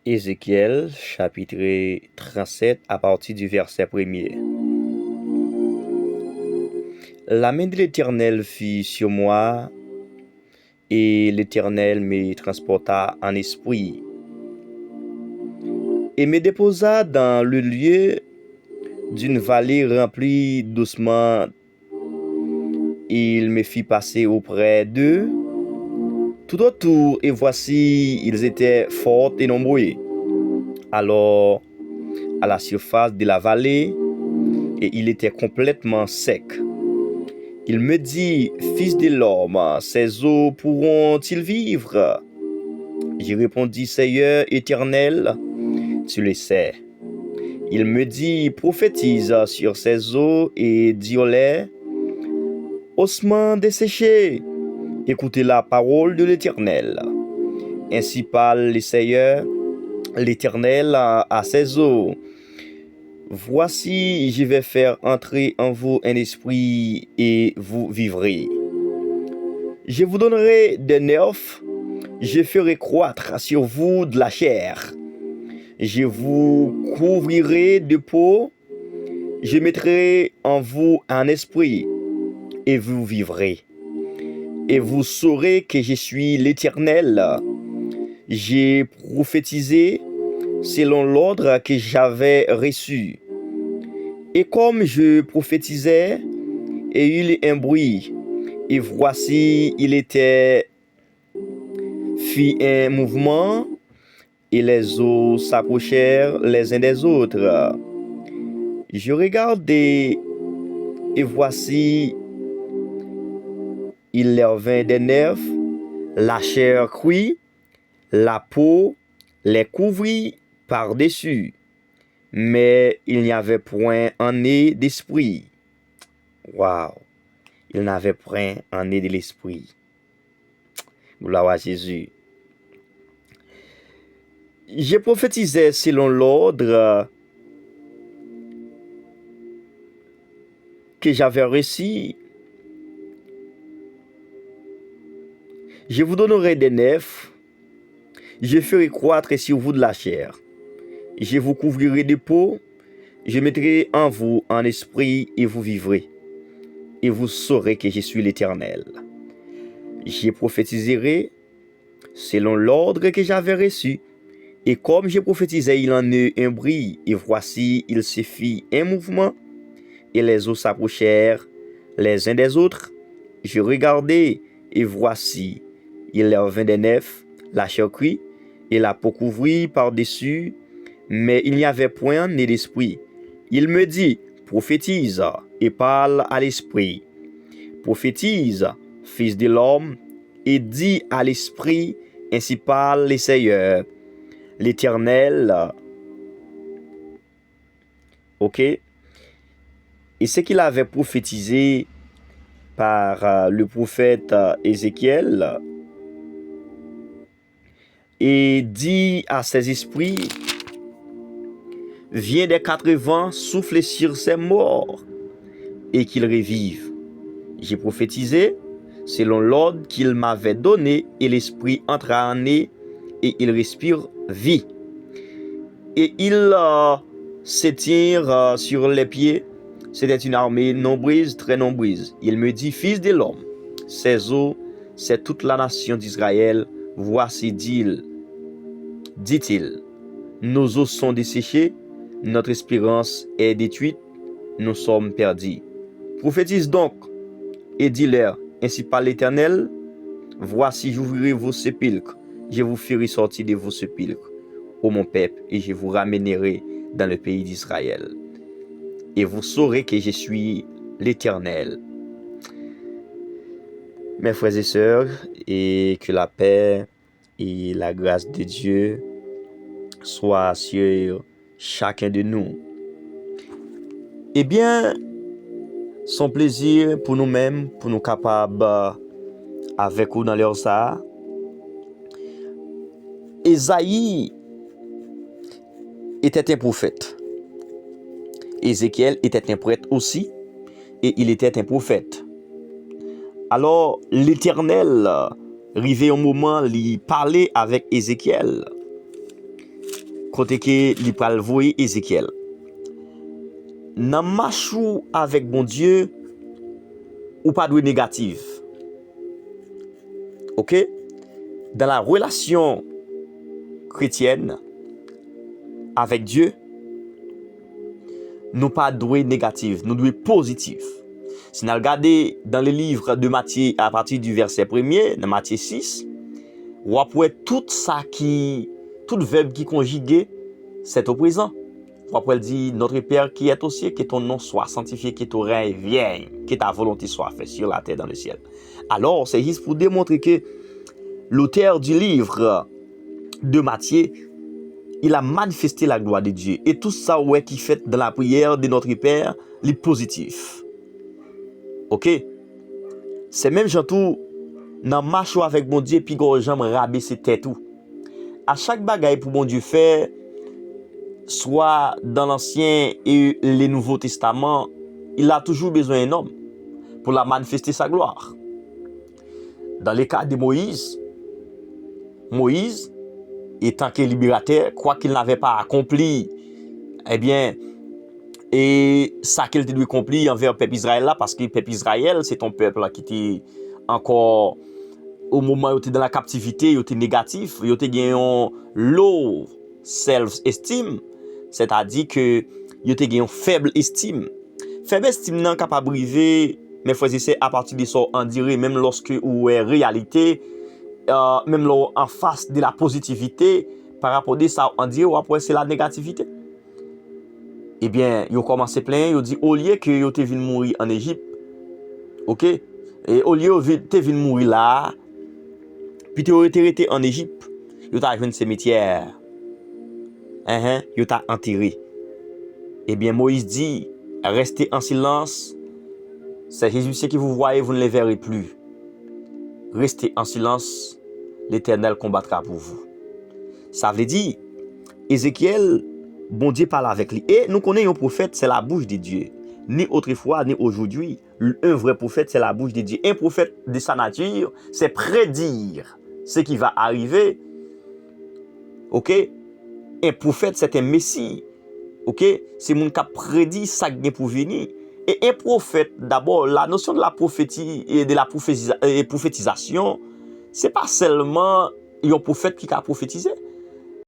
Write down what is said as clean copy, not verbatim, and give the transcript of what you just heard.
Ézéchiel, chapitre 37, à partir du verset 1er. La main de l'Éternel fut sur moi, et l'Éternel me transporta en esprit, et me déposa dans le lieu d'une vallée remplie d'ossements. Il me fit passer auprès d'eux tout autour, et voici, ils étaient forts et nombreux. Alors, à la surface de la vallée, et il était complètement sec. Il me dit, Fils de l'homme, ces eaux pourront-ils vivre? J'ai répondu, Seigneur éternel, tu le sais. Il me dit, prophétise sur ces eaux et dis-leur, ossements desséchés, écoutez la parole de l'Éternel. Ainsi parle le Seigneur, l'Éternel à ces eaux. Voici, je vais faire entrer en vous un esprit et vous vivrez. Je vous donnerai des nerfs, je ferai croître sur vous de la chair. Je vous couvrirai de peau, je mettrai en vous un esprit et vous vivrez. Et vous saurez que je suis l'Éternel. J'ai prophétisé selon l'ordre que j'avais reçu. Et comme je prophétisais, et il y eut un bruit, et voici, fit un mouvement, et les eaux s'approchèrent les uns des autres. Je regardai, et voici, il leur vint des nerfs, la chair cuit, la peau les couvrit par-dessus, mais il n'y avait point en eux d'esprit. Waouh! Il n'avait point en eux de l'esprit. Gloire à Jésus. Je prophétisais selon l'ordre que j'avais reçu. Je vous donnerai des nerfs, je ferai croître sur vous de la chair. Je vous couvrirai de peau, je mettrai en vous un esprit et vous vivrez. Et vous saurez que je suis l'Éternel. Je prophétiserai selon l'ordre que j'avais reçu. Et comme je prophétisais, il en eut un bruit. Et voici, il se fit un mouvement. Et les eaux s'approchèrent les uns des autres. Je regardai, et voici, il leur vint des nerfs, la chair cuite, et la peau couvrit par-dessus, mais il n'y avait point ni d'esprit. Il me dit, prophétise et parle à l'esprit. Prophétise, fils de l'homme, et dis à l'esprit, ainsi parle le Seigneur, l'Éternel. Ok? Et ce qu'il avait prophétisé par le prophète Ézéchiel, et dit à ses esprits, viens des quatre vents, souffle sur ces morts, et qu'ils revivent. J'ai prophétisé selon l'ordre qu'il m'avait donné, et l'esprit entra en eux, et il respire vie. Et il s'étire sur les pieds. C'était une armée nombreuse, très nombreuse. Il me dit, fils de l'homme, ces eaux, c'est toute la nation d'Israël. Voici, dit-il, nos eaux sont desséchées, notre espérance est détruite, nous sommes perdus. Prophétise donc, et dis-leur, ainsi parle l'Éternel, voici, j'ouvrirai vos sépulcres, je vous ferai sortir de vos sépulcres, ô mon peuple, et je vous ramènerai dans le pays d'Israël. Et vous saurez que je suis l'Éternel. Mes frères et sœurs, et que la paix et la grâce de Dieu soient sur chacun de nous. Eh bien, son plaisir pour nous-mêmes, pour nous capables avec vous dans leur ça. Ésaïe était un prophète. Ézéchiel était un prêtre aussi, et il était un prophète. Alors, l'Éternel, arrivé au moment, lui parlait avec Ézéchiel. côté que li pral voyer Ézéchiel. Nan marchou avec bon Dieu, ou pas de négative. OK? Dans la relation chrétienne avec Dieu, nous pas doué négative, nous doué positif. Si nous regardons dans le livre de Matthieu à partir du verset 1er, dans Matthieu 6, ou après tout verbe qui conjugué, c'est au présent. Ou après dit notre Père qui est aux cieux, que ton nom soit sanctifié, que ton règne vienne, que ta volonté soit faite sur la terre dans le ciel. Alors, c'est juste pour démontrer que l'auteur du livre de Matthieu, il a manifesté la gloire de Dieu. Et tout ça, ouais, qui fait dans la prière de notre Père, les positifs. OK? C'est même tout dans marche avec mon Dieu, puis quand j'aime rabaisser tête tout. À chaque bagaille pour mon Dieu faire, soit dans l'Ancien et le Nouveau Testament, il a toujours besoin d'un homme pour la manifester sa gloire. Dans le cas de Moïse, étant que libérateur, quoi qu'il n'avait pas accompli, eh bien, et ça qu'il devait accomplir envers le peuple Israël là, parce que le peuple Israël, c'est ton peuple là, qui était encore, au moment où il était dans la captivité, il était négatif, il était gagné un low self-esteem, c'est-à-dire que il était gagné une faible estime. Faible estime n'est capable de briver, mais faut essayer à partir de ça, on dirait, même lorsque ou est réalité, même là, en face de la positivité, par rapport à ça, on dirait, ou après c'est la négativité. Eh bien, ils ont commencé plein, ils ont dit, au lieu que ils étaient venus mourir en Égypte, ok? Et au lieu de venir mourir là, puis ils ont été en Égypte, ils ont arrivé un cimetière. Ils ont enterré. Eh bien, Moïse dit, restez en silence. C'est Jésus qui vous voyez, vous ne les verrez plus. Restez en silence, l'Éternel combattra pour vous. Ça veut dire, Ézéchiel, bon Dieu parle avec lui. Et nous connaissons un prophète, c'est la bouche de Dieu. Ni autrefois, ni aujourd'hui. Un vrai prophète, c'est la bouche de Dieu. Un prophète de sa nature, c'est prédire ce qui va arriver. OK? Un prophète, c'est un messie. OK? C'est mon qui prédit ça qui est pour venir. Et un prophète, d'abord, la notion de la prophétie et de la prophétisation, c'est pas seulement un prophète qui a prophétisé.